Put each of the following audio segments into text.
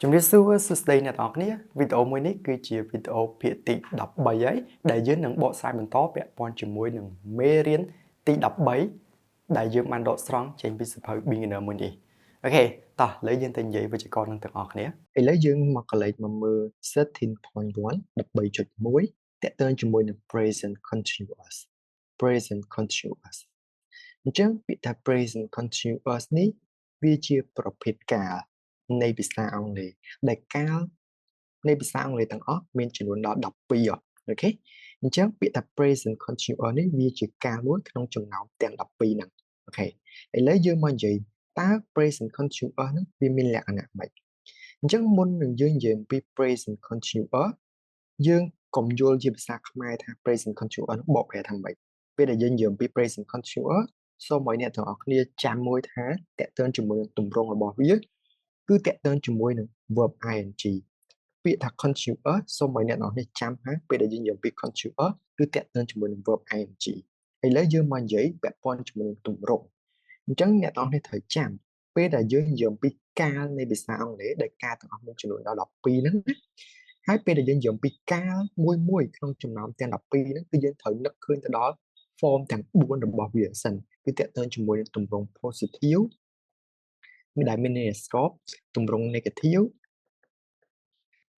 Chúng ta xưa đây nè tọt ní video mới ní cứ chia video phía tị đọc bấy ấy đại dương nâng bộ sai mình tó bẹ pon chỉ môi nâng mê riêng tị đọc bấy đại dương man độ strong trên bị sập hơi beginner mình đi. Ok, ta lấy dân tên gì với chị con nâng tọt ọt ní. Lấy dương mặc lấy mà mơ 13.1 đọc bấy chuột muối tẹ tên chỉ môi nâng present continuous present continuous. Chứ bị ta present continuous ní vì chiaประเภทกาในภาษาอังกฤษដែលកាលនៃភាសាអង់គ្លេសទាំងអស់មានចំនួនដល់12អូខេអញ្ចឹងពាក្យថា present continuous នេះវាជាកាលមួយក្នុងចំណោមទាំង12ហ្នឹងអូខេឥឡូវយើងមកនិយាយតើ present continuous ហ្នឹងវាមានលក្ខណៈម៉េចអញ្ចឹងមុននឹងយើងនិយាយអំពី present continuous យើងកុំយល់ជាភាសាខ្មែរថា present continuous ហ្នឹងបកប្រែថាម៉េចពេលដែលយើងនិយាយអំពី present continuous សូមឲ្យអ្នកទាំងអស់គ្នាចាំមួយថាតេតិនជាមួយនឹងទម្រង់របស់វាគឺតេតិនជាមួយនឹង verb ing ពាក្យថា continuous សូមឲ្យអ្នកនរនេះចាំថាពេលដែលយើងនិយាយពី continuous គឺតេតិនជាមួយនឹង verb ing ឥឡូវយើងមកនិយាយពាក់ព័ន្ធជាមួយនឹងទម្រង់អញ្ចឹងអ្នកនរនេះត្រូវចាំពេលដែលយើងនិយាយពីកាលនៃភាសាអង់គ្លេសដែលកាលទាំងអស់មានចំនួនដល់12ហ្នឹងហើយពេលដែលយើងនិយាយពីកាលមួយក្នុងចំណោមទាំង12ហ្នឹងគឺយើងត្រូវនឹកឃើញទៅដល់ form ទាំង4របស់វាសិនគឺតេតិនជាមួយនឹងទម្រង់ positive ដែលមានន័យស្របទម្រង់ negative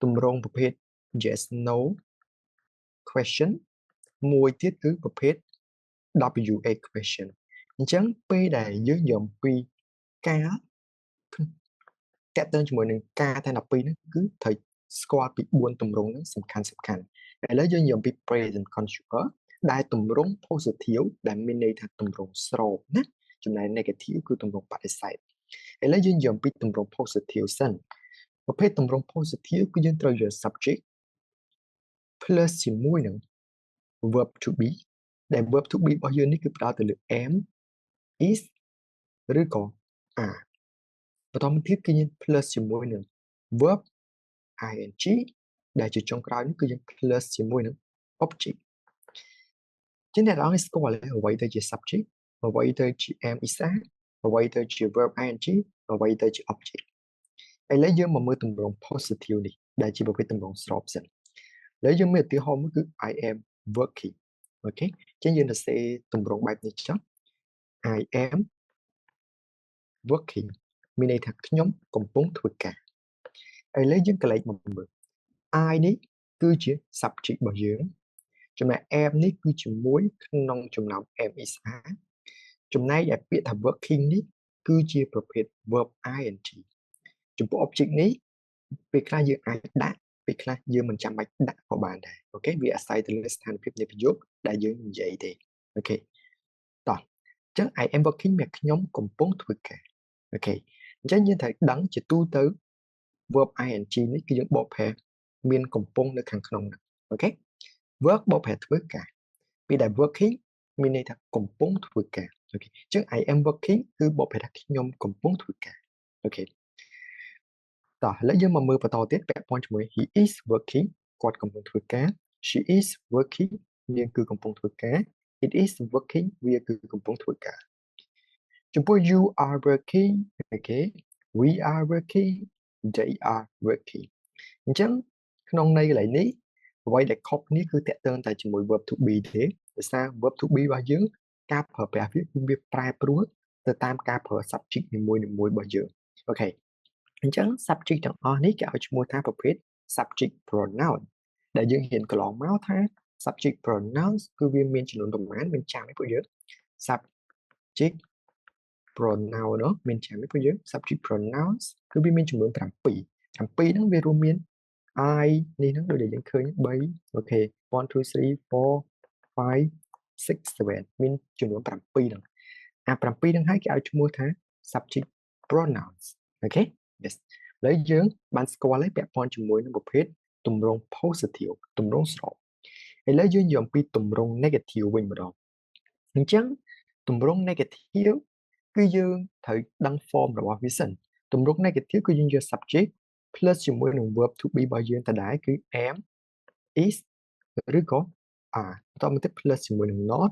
ទម្រង់ប្រភេទ yes no question មួយទៀតគឺប្រភេទ WH question អញ្ចឹងពេលដែលយើងនិយាយពីការតេតិនជាមួយនឹងការទាំង12ហ្នឹងគឺត្រូវស្គាល់ពី4ទម្រង់ហ្នឹងសំខាន់ឥឡូវយើងនិយាយពី present continuous ដែលទម្រង់ positive ដែលមានន័យថាទម្រង់ស្របណាចំណែក negative គឺទម្រង់បដិសេធឥឡូវយើងនិយាយពីទម្រង់ positive សិនប្រភេទទម្រង់ positive គឺយើងត្រូវយក subject plus ជាមួយនឹង verb to be ដែល verb to be របស់យើងនេះគឺផ្ដោតទៅលើ am is ឬក៏ are បន្តមកទៀតគឺយើង plus ជាមួយនឹង verb ing ដែលជាចុងក្រោយនេះគឺយើង plus ជាមួយនឹង object ចឹងអ្នកនរស្គាល់អ្វីទៅជា subject អ្វីទៅជា am is are អ្វីទៅជា verb ing អ្វីទៅជា object ឥឡូវយើងមកមើលទម្រង់ positive នេះដែលជាប្រភេទទម្រង់ស្របសិនឥឡូវយើងមានឧទាហរណ៍មួយគឺ I am working អូខេចឹងយើងសរសេរទម្រង់បែបនេះចុះ I am working មានន័យថាខ្ញុំកំពុងធ្វើការឥឡូវយើងកលេចមកមើល I នេះគឺជា subject របស់យើងចំណែក am នេះគឺជាមួយក្នុងចំណោម am is are ចំណែកឯពាក្យថា working នេះគឺជាប្រភេទ verb ing ចំពោះ object នេះពេលខ្លះយើងអាចដាក់ពេលខ្លះយើងមិនចាំបាច់ដាក់ក៏បានដែរអូខេវាអាស្រ័យទៅលើស្ថានភាពនៃប្រយោគដែលយើងនិយាយទេអូខេតោះអញ្ចឹង I am working មានខ្ញុំកំពុងធ្វើការអូខេអញ្ចឹងយើងត្រូវដឹងជាទូទៅ verb ing នេះគឺយើងបកប្រែមានកំពុងនៅខាងក្នុងហ្នឹងអូខេ work បកប្រែធ្វើការពីដែល working មានន័យថាកំពុងធ្វើការអូខេអញ្ចឹង I am working គឺបកប្រែថាខ្ញុំកំពុងធ្វើការអូខេតោះឥឡូវយើងមកមើលបន្តទៀតពាក់ព័ន្ធជាមួយ he is working គាត់កំពុងធ្វើការ she is working នាងគឺកំពុងធ្វើការ it is working វាគឺកំពុងធ្វើការចំពោះ you are working អូខេ we are working they are working អញ្ចឹងក្នុងន័យកន្លែងនេះអ្វីដែលខុសគ្នាគឺតកតងតែជាមួយ verb to be ទេដោយសារ verb to be របស់យើងការប្រើប្រាស់វាប្រែប្រួលទៅតាមការប្រើ subject នីមួយៗរបស់យើងអូខេអញ្ចឹង subject ទាំងអស់នេះគេឲ្យឈ្មោះថាប្រភេទ subject pronoun ដែលយើងហ៊ានកន្លងមកថា subject pronouns គឺវាមានចំនួនប្រមាណមានចាំទេពួកយើង subject pronoun នោះមានចាំទេពួកយើង subject pronouns គឺវាមានចំនួន7ហ្នឹងវារួមមាន I នេះហ្នឹងដូចដែលយើងឃើញ3អូខេ1 2 3 4 5 6 7មានចំនួន7ហ្នឹងអា7ហ្នឹងហើយគេឲ្យឈ្មោះថា subject pronouns អូខេ yes ឥឡូវយើងបានស្គាល់ហើយពាក់ព័ន្ធជាមួយនឹងប្រភេទទម្រង់ positive ទម្រង់ស្របឥឡូវយើងនិយាយអំពីទម្រង់ negative វិញម្ដងអញ្ចឹងទម្រង់ negative គឺយើងត្រូវដឹង form របស់វាសិនទម្រង់ negative គឺយើងយក subject plus ជាមួយនឹង verb to be របស់យើងដដែលគឺ am is ឬក៏ are បន្តមកទៀត plus ជាមួយនឹង not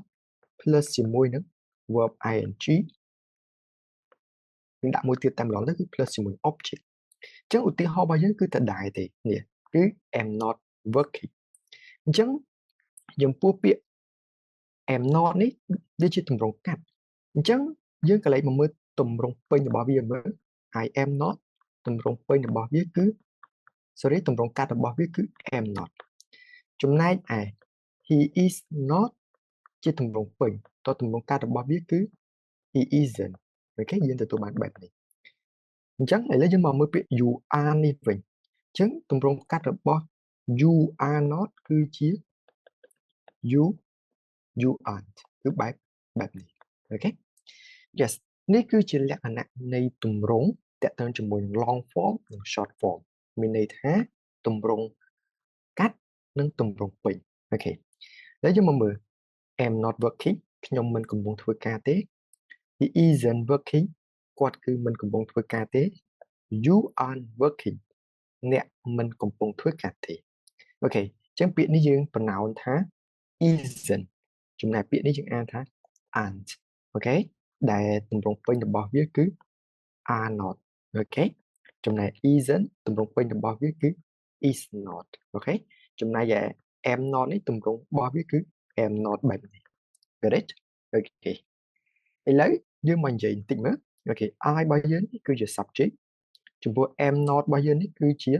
plus ជាមួយនឹង verb ing នឹងដាក់មួយទៀតតែម្ដងទៅគឺ plus ជាមួយ object Chẳng ưu tiên họ bao giờ cứ ta đại thì nè cứ am not working chẳng dùng bố biết am not ní đi chỉ tùm rong cắt chẳng dương cái lấy mà mới tùm rong pin bỏ bây giờ mới I am not tùm rong pin bỏ biết cứ sorry tùm rong cắt bỏ biết cứ am not trong này he is not chỉ tùm rong pin to tùm rong cắt bỏ biết cứ he isn't rồi cái dương từ tụi bạn này chẳng này lấy nhưng mà mới biết you are ní vậy chẳng tùm rong cắt bỏ you are not cứ chỉ you you aren't គឺបែបនេះអូខេ yes នេះគឺជាលក្ខណៈនៃទម្រង់តទៅជាមួយនឹង long form និង short form មានន័យថាទម្រង់កាត់និងទម្រង់ពេញអូខេឥឡូវយើងមកមើល am not working ខ្ញុំមិនកំពុងធ្វើការទេ he isn't working គាត់គឺមិនកំពុងធ្វើការទេ you aren't working អ្នកមិនកំពុងធ្វើការទេអូខេអញ្ចឹងពាក្យនេះយើងប្រណោនថា isn't ចំណែកពាក្យនេះយើងអានថា aren't អូខេដែលទម្រង់ពេញរបស់វាគឺ are not អូខេចំណែក isn't ទម្រង់ពេញរបស់វាគឺ is not អូខេចំណែកឯ am not នេះទម្រង់របស់វាគឺ am not បែបនេះ correct អូខេឥឡូវយើងមកនិយាយបន្តិចមើលអូខេ I របស់យើងនេះគឺជា subject ចំពោះ am not របស់យើងនេះគឺជា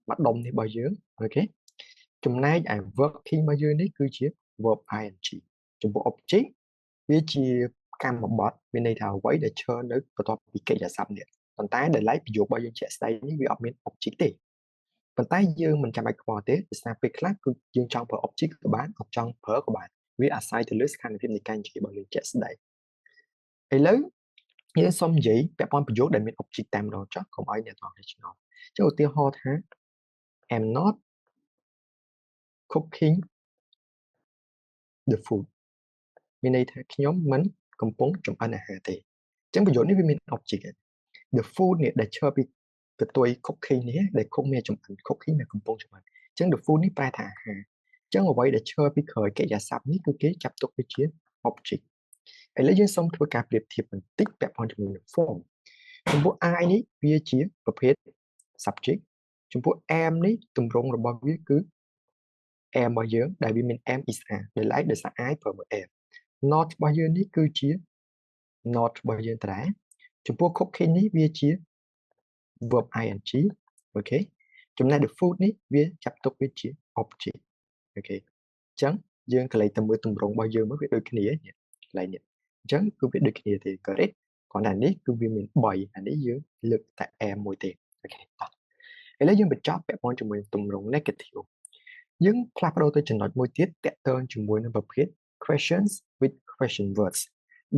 ម្ដុំនេះរបស់យើងអូខេចំណែកឯ working របស់យើងនេះគឺជា verb ing ចំពោះ object វាជាកម្មបត្តិមានន័យថាអ្វីដែលឈរនៅបន្ទាប់ពីកិច្ចសព្ទនេះប៉ុន្តែដែលឡែកប្រយោគរបស់យើងជាក់ស្ដែងនេះវាអត់មាន object ទេប៉ុន្តែយើងមិនចាំបាច់ខ្វល់ទេដោយសារពេលខ្លះគឺយើងចង់ប្រើ object ក៏បានអត់ចង់ប្រើក៏បានវាអាស្រ័យទៅលើស្ថានភាពនៃការនិយាយរបស់យើងជាក់ស្ដែងឥឡូវយើងសូមនិយាយពាក់ព័ន្ធប្រយោគដែលមាន object តែម្ដងចុះកុំឲ្យអ្នកនរគ្នាឆ្ងល់ចុះឧទាហរណ៍ថា I'm not cooking the food មានន័យថាខ្ញុំមិនកំពុងចម្អិនអាហារទេអញ្ចឹងប្រយោគនេះវាមាន object the food នេះដែលឈរពីកតុយ cooking នេះដែល cook មានចម្អិន cooking មានកំពុងចម្អិនអញ្ចឹង the food នេះប្រែថាអាហារអញ្ចឹងអ្វីដែលឈរពីក្រោយកិច្ចសព្ទនេះគឺគេចាប់ទុកវាជា object ឥឡូវយើងសូមធ្វើការប្រៀបធៀបបន្តិចពាក់ព័ន្ធជាមួយនឹង form ចំពោះ I នេះវាជាប្រភេទ subject ចំពោះ am នេះទម្រង់របស់វាគឺ am របស់យើងដែលវាមាន am is are ដែលឡែកដោយសារ I ប្រើមួយ am not របស់យើងនេះគឺជា not របស់យើងដែរចំពោះ cooking នេះវាជា verb ing អូខេចំណែក the food នេះវាចាប់ទុកវាជា object អូខេអញ្ចឹងយើងកន្លែងទៅមើលទម្រង់របស់យើងមកវាដូចគ្នានេះកន្លែងនេះអញ្ចឹងគឺវាដូចគ្នាទេ correct គ្រាន់តែនេះគឺវាមាន3អានេះយើងលើកតែ am មួយទេអូខេតោះឥឡូវយើងបញ្ចប់ពាក់ព័ន្ធជាមួយទម្រង់ negative យើងផ្លាស់ប្ដូរទៅចំណុចមួយទៀតតាក់ទងជាមួយនឹងប្រភេទ questions with question words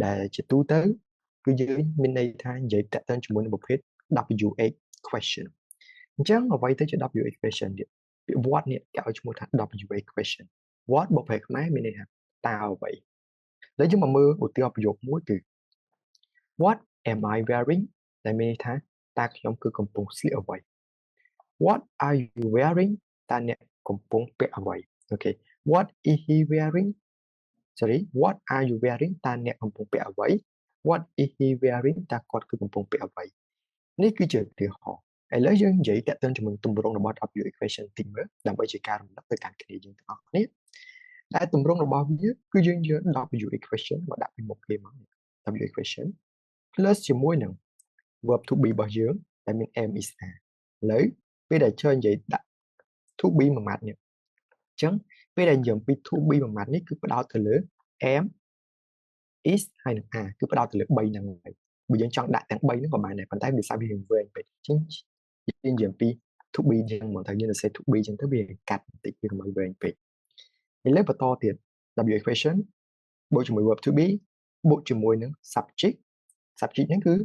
ដែលជាទូទៅគឺយើងមានន័យថានិយាយតាក់ទងជាមួយនឹងប្រភេទ WH question អញ្ចឹងអ្វីទៅជា WH question ទៀតពាក្យ what នេះគេឲ្យឈ្មោះថា WH question what បុព្វហេតុខ្មែរមានន័យថាតើអ្វីឥឡូវយើងមកមើលឧទាហរណ៍ប្រយោគមួយគឺ what am I wearing ដែលមានន័យថាតើខ្ញុំគឺកំពុងស្លៀកអ្វី what are you wearing តើអ្នកកំពុងពាក់អ្វីអូខេ what is he wearing sorry what are you wearing តើអ្នកកំពុងពាក់អ្វី what is he wearing តើគាត់គឺកំពុងពាក់អ្វីនេះគឺជាឧទាហរណ៍ឥឡូវយើងនិយាយតាក់ទងជាមួយទម្រង់របស់ W equation តិចមើលដើម្បីជាការរំលឹកទៅកាន់គ្នាយើងទាំងអស់គ្នាដែលទម្រង់របស់វាគឺយើងយក W equation មកដាក់ពីមុខគេមក W equation plus ជាមួយនឹង verb to be របស់យើងដែលមាន am is are ឥឡូវពេលដែលchơiនិយាយដាក់ to be មួយម៉ាត់នេះអញ្ចឹងពេលដែលយើងពី to be មួយម៉ាត់នេះគឺផ្ដោតទៅលើ am is ហើយនឹង are គឺផ្ដោតទៅលើ3ហ្នឹងហើយបើយើងចង់ដាក់ទាំង3ហ្នឹងក៏បានដែរប៉ុន្តែវាសារវាវែងពេកអញ្ចឹងយើងនិយាយពី to be អញ្ចឹងមកថាយើងទៅ say to be អញ្ចឹងទៅវាកាត់បន្តិចវាកុំឲ្យវែងពេកឥឡូវបន្តទៀត W equation បូកជាមួយ verb to be បូកជាមួយនឹង subject ហ្នឹងគឺ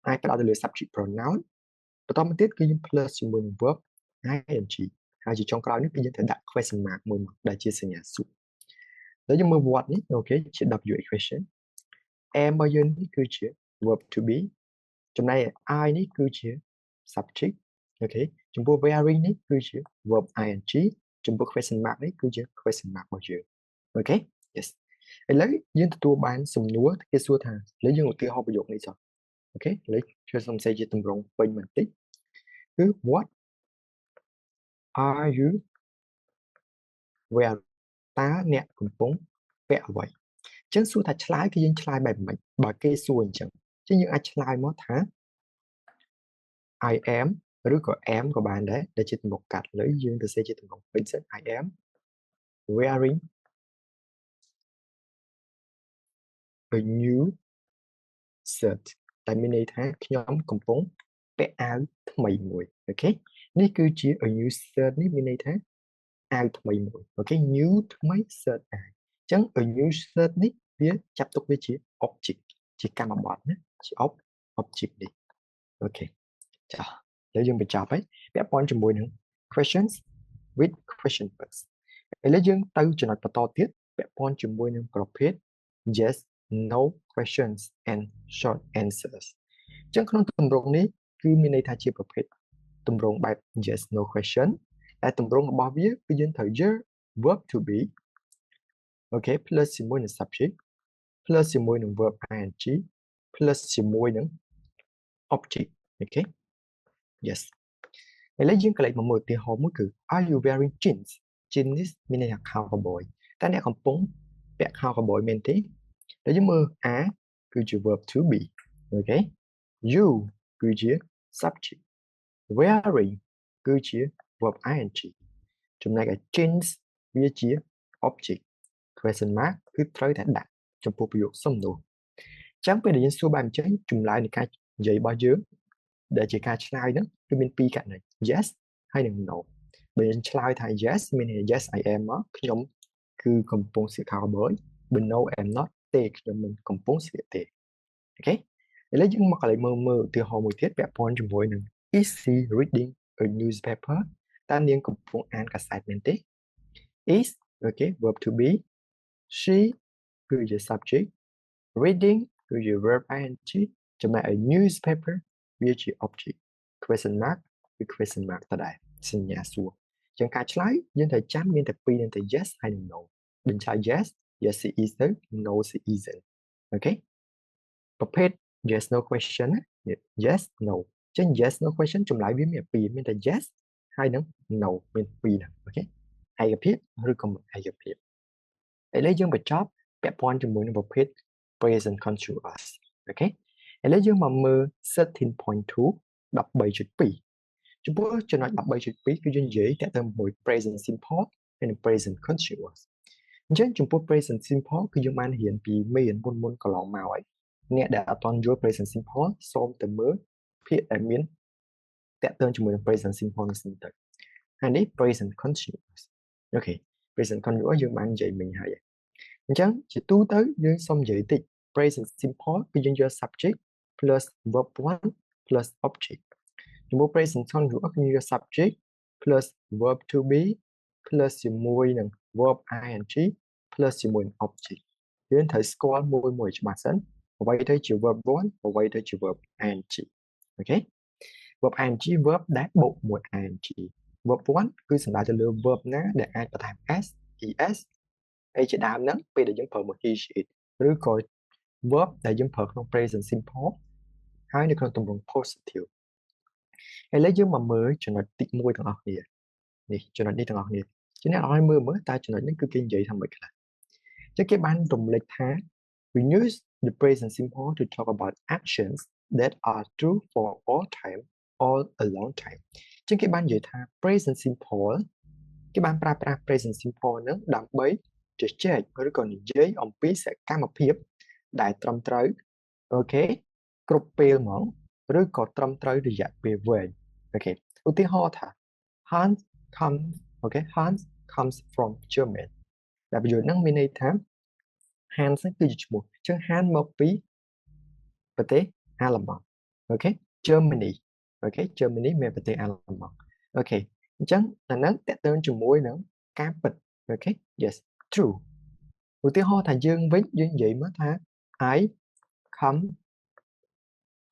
អាចផ្ដោតទៅលើ subject pronoun បន្តមកទៀតគឺយើង plus ជាមួយនឹង verb ing ហើយជាចុងក្រោយនេះគឺយើងត្រូវដាក់ question mark មួយមកដែលជាសញ្ញាសួរហើយយើងមើល what នេះអូខេជា W equation am របស់យើងនេះគឺជា verb to be ចំណែក I នេះគឺជា subject អូខេចំពោះ wearing នេះគឺជា verb ing ចំពោះ question mark នេះគឺជា question mark របស់យើងអូខេ yes ឥឡូវយើងទទួលបានសំណួរគេសួរថាឥឡូវយើងឧទាហរណ៍ប្រយោគនេះចុះអូខេឥឡូវជួយសំសេចជាទម្រង់ពេញបន្តិច cứ what are you wearing តើអ្នកកំពុងពាក់អ្វីអញ្ចឹងសួរថាឆ្លើយគឺយើងឆ្លើយបែបម៉េចបើគេសួរអញ្ចឹងយើងអាចឆ្លើយមកថា I am ឬក៏ am ក៏បានដែរដែលជាទម្រង់កាត់លើយើងទៅសេជាទម្រង់ពេញសិន I am wearing a new shirt តែមានន័យថាខ្ញុំកំពុងពាក់អាវថ្មីមួយអូខេនេះគឺជា a new shirt នេះមានន័យថាអាវថ្មីមួយអូខេ new ថ្មី shirt អាវអញ្ចឹង a new shirt នេះវាចាប់ទុកវាជា object ជាកម្មបត្តិណាជា object នេះអូខេចាឥឡូវយើងបញ្ចប់ហើយពាក់ព័ន្ធជាមួយនឹង questions with question marks ឥឡូវយើងទៅចំណុចបន្តទៀតពាក់ព័ន្ធជាមួយនឹងប្រភេទ yes no questions and short answers អញ្ចឹងក្នុងទម្រង់នេះគឺមានន័យថាជាប្រភេទទម្រង់បែប yes no question តែទម្រង់របស់វាគឺយើងត្រូវយក verb to be អូខេ plus ជាមួយនឹង subject plus ជាមួយនឹង verb ing plus ជាមួយនឹង object អូខេ yes ឥឡូវយើងកន្លែងមកមើលឧទាហរណ៍មួយគឺ are you wearing jeans jeans មានន័យថាខោកាប៊យតែអ្នកកំពុងពាក់ខោកាប៊យមែនទេតែយើងមើល are គឺជា verb to be អូខេ you គឺជា subject wearing គឺជា verb ing ចំណែកឯ jeans វាជា object question mark គឺត្រូវតែដាក់ចំពោះប្រយោគសំណួរអញ្ចឹងពេលដែលយើងសួរបែបអញ្ចឹងចម្លើយនៃការនិយាយរបស់យើងដែលជាការឆ្លើយហ្នឹងគឺមានពីរករណី yes ហើយនិង no បើយើងឆ្លើយថា yes មានន័យ yes I am មកខ្ញុំគឺកំពុងស្លៀកខោកាប៊យបើ no I'm not ទេខ្ញុំមិនកំពុងស្លៀកទេអូខេឥឡូវយើងមកកន្លែងមើលឧទាហរណ៍មួយទៀតពាក់ព័ន្ធជាមួយនឹង is she reading a newspaper តើនាងកំពុងអានកាសែតមែនទេ is អូខេ verb to be she គឺជា subject reading គឺជា verb ing ចំណែកឯ newspaper វាជា object question mark គឺ question mark តដែរសញ្ញាសួរចឹងការឆ្លើយយើងត្រូវចាំមានតែពីរនឹងតែ yes ហើយនិង no បញ្ឆ្លើយ yes yes she is ទៅ no she isn't អូខេប្រភេទ yes no question ណា yes no ចឹង yes no question ចម្លើយវាមានពីរមានតែ yes ហើយនិង no មានពីរហ្នឹងអូខេឯកភាពឬក៏មិនឯកភាពឥឡូវយើងបញ្ចប់ពាក់ព័ន្ធជាមួយនឹងប្រភេទ present continuous អូខេឥឡូវយើងមកមើល 13.2 13.2 ចំពោះចំណុច 13.2 គឺយើងនិយាយតើទៅមួយ present simple ហើយនិង present continuous អញ្ចឹងចំពោះ present simple គឺយើងបានរៀនពីមេរៀនមុនកន្លងមកហើយអ្នកដែលអត់ទាន់យល់ present simple សូមទៅមើលភាគដែលមានតើទៅជាមួយនឹង present simple នេះសិនទៅហើយនេះ present continuous អូខេ present continuous យើងបាននិយាយមិញហើយអញ្ចឹងជាទូទៅយើងសូមនិយាយតិច present simple គឺយើងយក subject plus verb 1 plus object ចំពោះ present continuous គឺយើងយក subject plus verb to be plus ជាមួយនឹង verb ing plus ជាមួយនឹង object យើងត្រូវស្គាល់មួយច្បាស់សិនអ្វីទៅជា verb 1អ្វីទៅជា verb ing អូខេ verb ing verb ដែលបូកមួយ ing verb 1គឺសំដៅទៅលើ verb ណាដែលអាចបន្ថែម s es អីជាដើមហ្នឹងពេលដែលយើងប្រើមក he she it ឬក៏ verb ដែលយើងប្រើក្នុង present simple ហើយនៅក្នុងទម្រង់ positive ឥឡូវយើងមកមើលចំណុចទី1ទាំងអស់គ្នានេះចំណុចនេះទាំងអស់គ្នាជាអ្នកឲ្យមើលតើចំណុចនេះគឺគេនិយាយថាម៉េចខ្លះចឹងគេបានរំលេចថា we use the present simple to talk about actions that are true for all time all a long time ចឹងគេបាននិយាយថា present simple គេបានប្រើប្រាស់ present simple ហ្នឹងដើម្បីជជែកឬក៏និយាយអំពីសកម្មភាពដែលត្រឹមត្រូវអូខេគ្រប់ពេលហ្មងឬក៏ត្រឹមត្រូវរយៈពេលវែងអូខេឧទាហរណ៍ថា Hans comes Hans comes from Germany ដែលប្រយោគហ្នឹងមានន័យថា Hans គឺជាឈ្មោះអញ្ចឹង Hans មកពីប្រទេសអាល្លឺម៉ង់អូខេ Germany អូខេ Germany មានប្រទេសអាល្លឺម៉ង់អូខេអញ្ចឹងអាហ្នឹងតើតើជាមួយនឹងការពិតអូខេ yes true ឧទាហរណ៍ថាយើងវិញយើងនិយាយមកថា I come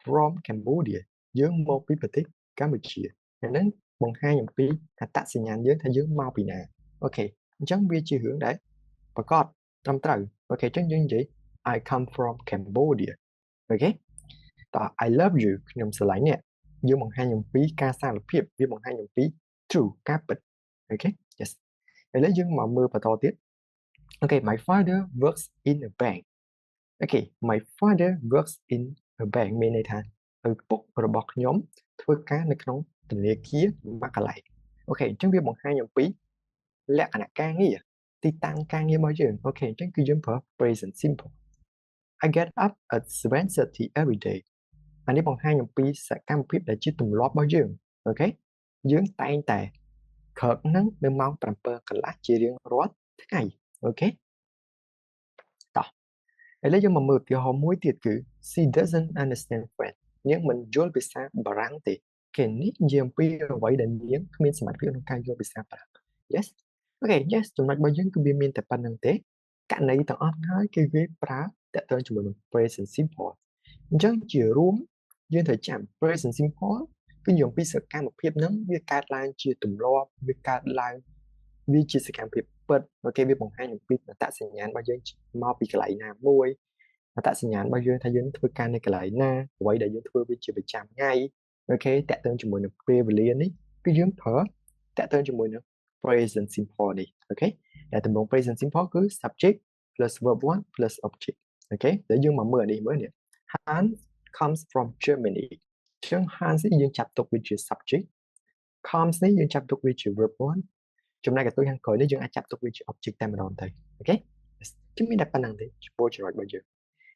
from Cambodia យើងមកពីប្រទេសកម្ពុជាអាហ្នឹងបង្ហាញអំពីអត្តសញ្ញាណយើងថាយើងមកពីណាអូខេអញ្ចឹងវាជារឿងដែលប្រកបត្រឹមត្រូវអូខេអញ្ចឹងយើងនិយាយ I come from Cambodia អូខេតោះ I love you ខ្ញុំស្រឡាញ់អ្នក យើងបង្ហាញអំពីការសារភាពវាបង្ហាញអំពី true ការពិត okay yes ឥឡូវយើងមកមើលបន្តទៀត okay my father works in a bank okay my father works in a bank មានន័យថាឪពុករបស់ខ្ញុំធ្វើការនៅក្នុងធនាគារមួយកន្លែងអូខេអញ្ចឹងវាបង្ហាញអំពីលក្ខណៈការងារទីតាំងការងាររបស់យើងអូខេអញ្ចឹងគឺយើងប្រើ present simple I get up at 7:30 every day អានេះបង្ហាញអំពីសកម្មភាពដែលជាទម្លាប់របស់យើងអូខេយើងតែងតែក្រោកនឹងនៅម៉ោង 7 កន្លះជារៀងរាល់ថ្ងៃអូខេតោះឥឡូវយើងមកមើលឧទាហរណ៍មួយទៀតគឺ she doesn't understand French នាងមិនយល់ភាសាបារាំងទេគេនេះនិយាយអំពីអ្វីដែលនាងគ្មានសមត្ថភាពក្នុងការយល់ភាសាបារាំង yes អូខេ yes ចំណុចរបស់យើងគឺវាមានតែប៉ុណ្្នឹងទេករណីទាំងអស់ហើយគឺវាប្រើតាក់ទងជាមួយនឹង present simple អញ្ចឹងជារួមយើងត្រូវចាំ present simple គឺនិយាយអំពីសកម្មភាពហ្នឹងវាកើតឡើងជាទម្លាប់វាកើតឡើងវាជាសកម្មភាពពិតអូខេវាបង្ហាញអំពីអត្តសញ្ញាណរបស់យើងមកពីកន្លែងណាមួយអត្តសញ្ញាណរបស់យើងថាយើងធ្វើការនៅកន្លែងណាអ្វីដែលយើងធ្វើវាជាប្រចាំថ្ងៃអូខេតាក់ទងជាមួយនឹងពេលវេលានេះគឺយើងប្រើតាក់ទងជាមួយនឹង present simple នេះអូខេដែលដំណង present simple គឺ subject plus verb 1 plus object អូខេតែយើងមកមើលនេះមើលនេះ Hans comes from Germany ចឹង Hans នេះយើងចាប់ទុកវាជា subject comes នេះយើងចាប់ទុកវាជា verb 1ចំណែកកតុយខាងក្រោយនេះយើងអាចចាប់ទុកវាជា object តែម្ដងទៅអូខេជិះមានតែប៉ុណ្្នឹងទេចំពោះចំណុចរបស់យើង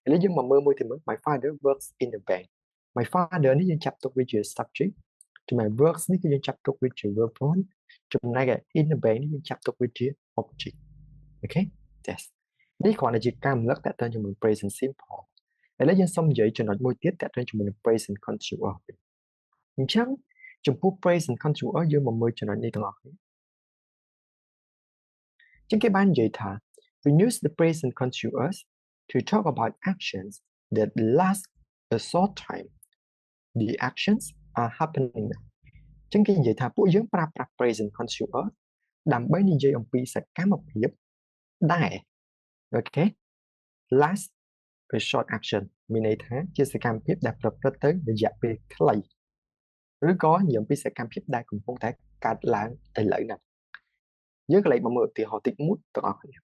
ឥឡូវយើងមកមើលមួយទៀតមើល My father works in the bank My father នេះយើងចាប់ទុកវាជា subject ចំណែក works នេះគឺយើងចាប់ទុកវាជា verb 1ចំណែក in the bank នេះយើងចាប់ទុកវាជា object អូខេ yes នេះគ្រាន់តែជាការរំលឹកតាក់ទងជាមួយ present simple ឥឡូវយើងសូមនិយាយចំណុចមួយទៀតតាក់ទងជាមួយនឹង present continuous អញ្ចឹងចំពោះ present continuous យើងមកមើលចំណុចនេះទាំងអស់គ្នាជាងគេបាននិយាយថា we use the present continuous to talk about actions that last a short time the actions are happening now ជាងគេនិយាយថាពួកយើងប្រើប្រាស់ present continuous ដើម្បីនិយាយអំពីសកម្មភាពដែលអូខេ last a short action មានន័យថាជាសកម្មភាពដែលប្រព្រឹត្តទៅរយៈពេលខ្លីឬក៏និយាយអំពីសកម្មភាពដែលកំពុងតែកើតឡើងឥឡូវហ្នឹងយើងក៏លេចមកមើលឧទាហរណ៍តិចមួយទាំងអស់គ្នា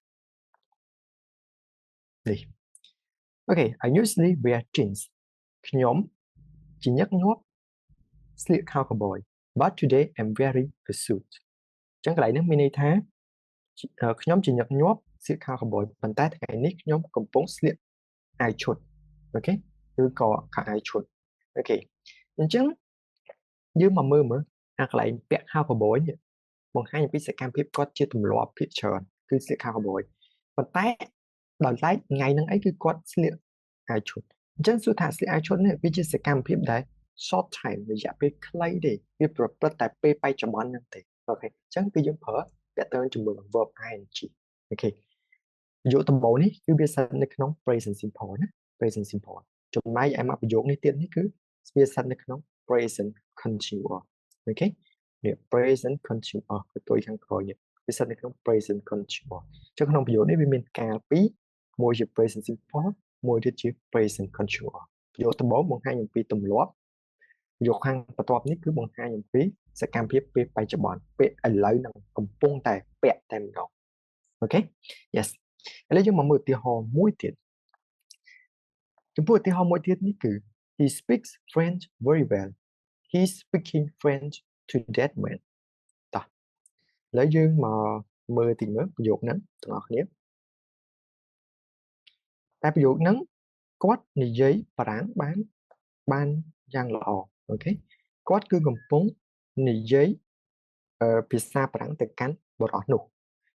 នេះ Okay I usually wear jeans ខ្ញុំជាញឹកញាប់ស្លៀកខោ cowboy but today I'm wearing a suit អញ្ចឹងកន្លែងនេះមានន័យថាខ្ញុំជាញឹកញាប់ស្លៀកខោ cowboy ប៉ុន្តែថ្ងៃនេះខ្ញុំកំពុងស្លៀកអាវឈុតអូខេឬក៏ខោអាវឈុតអូខេអញ្ចឹងយើងមកមើលអាកន្លែងពាក់ខោ cowboy នេះបង្ហាញអំពីសកម្មភាពគាត់ជាទម្លាប់ភាគច្រើនគឺស្លៀកខោ cowboy ប៉ុន្តែដោយឡែកថ្ងៃហ្នឹងអីគឺគាត់ស្លៀកអាវឈុតអញ្ចឹងសួរថាស្លៀកអាវឈុតនេះវាជាសកម្មភាពដែល short time រយៈពេលខ្លីទេវាប្រព្រឹត្តតែពេលបច្ចុប្បន្នហ្នឹងទេអូខេអញ្ចឹងគឺយើងប្រើពាក់ទងជាមួយនឹង verb ing អូខេប្រយោគដំបូងនេះគឺវាស្ថិតនៅក្នុង present simple ណា present simple ចំណែកឯមកប្រយោគនេះទៀតនេះគឺវាស្ថិតនៅក្នុង present continuous អូខេនេះ present continuous គឺទុយខាងក្រោយនេះវាស្ថិតនៅក្នុង present continuous ចុះក្នុងប្រយោគនេះវាមានកាលពីរមួយជា present simple មួយទៀតជា present continuous ប្រយោគដំបូងបង្ហាញអំពីទម្លាប់ប្រយោគខាងបន្ទាប់នេះគឺបង្ហាញអំពីសកម្មភាពពេលបច្ចុប្បន្នពេលឥឡូវហ្នឹងកំពុងតែពាក់តែម្ដងអូខេ yes ឥឡូវយើងមកមើលឧទាហរណ៍មួយទៀតចំពោះឧទាហរណ៍មួយទៀតនេះគឺ he speaks French very well he's speaking French to that man តោះឥឡូវយើងមកមើលទីមើលប្រយោគហ្នឹងទាំងអស់គ្នាតែប្រយោគហ្នឹងគាត់និយាយបារាំងបានយ៉ាងល្អអូខេគាត់គឺកំពុងនិយាយភាសាបារាំងទៅកាន់បុរសនោះ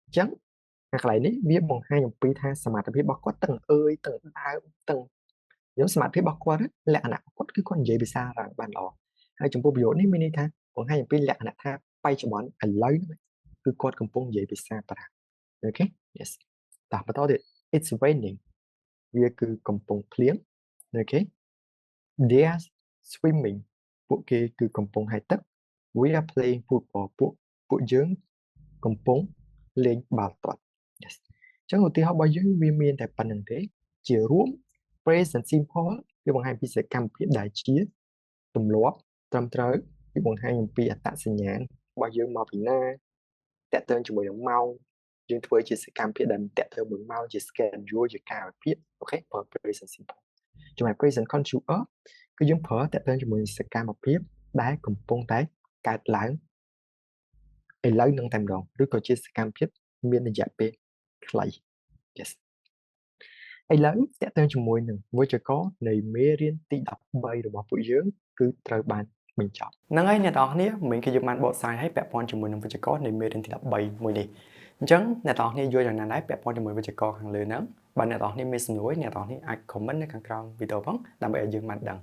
អញ្ចឹងអាកន្លែងនេះវាបង្ហាញអំពីថាសមត្ថភាពរបស់គាត់ទាំងអើយទាំងដើមទាំងយើងសមត្ថភាពរបស់គាត់លក្ខណៈគាត់គឺគាត់និយាយភាសាបារាំងបានល្អហើយចំពោះប្រយោគនេះមានន័យថាបង្ហាញអំពីលក្ខណៈថាបច្ចុប្បន្នឥឡូវហ្នឹងគឺគាត់កំពុងនិយាយភាសាបារាំងអូខេ yes តោះបន្តទៀត it's raining វាគឺកំពុងភ្លៀងអូខេ they are swimming ពួកគេគឺកំពុងហែលទឹក we are playing football ពួកយើងកំពុងលេងបាល់ទាត់ yes អញ្ចឹងឧទាហរណ៍របស់យើងវាមានតែប៉ុណ្្នឹងទេជារួម present simple វាបង្ហាញពីសកម្មភាពដែលជាទម្លាប់ ត្រឹមត្រូវវាបង្ហាញអំពីអត្តសញ្ញាណរបស់យើងមកពីណាតាក់ទងជាមួយនឹងម៉ោងយើងធ្វើជាសកម្មភាពដែលតាក់ទងមួយម៉ោងជា schedule ជាកាលវិភាគអូខេប្រើ present simple ចំណែក present continuous គឺយើងប្រើតាក់ទងជាមួយសកម្មភាពដែលកំពុងតែកើតឡើងឥឡូវនឹងតែម្ដងឬក៏ជាសកម្មភាពមានរយៈពេលខ្លី yes ឥឡូវតាក់ទងជាមួយនឹងវេយ្យាករណ៍នៃមេរៀនទី13របស់ពួកយើងគឺត្រូវបានបញ្ចប់ហ្នឹងហើយអ្នកនរគ្នាមិញគឺយើងបានបកស្រាយឲ្យពាក់ព័ន្ធជាមួយនឹងវេយ្យាករណ៍នៃមេរៀនទី13មួយនេះអញ្ចឹងអ្នកនរគ្នាយល់យ៉ាងណាដែរពាក់ព័ន្ធជាមួយវេយ្យាករណ៍ខាងលើហ្នឹងបើអ្នកនរគ្នាមានសំណួរអ្នកនរគ្នាអាច comment នៅខាងក្រោមវីដេអូផងដើម្បីឲ្យយើងបានដឹង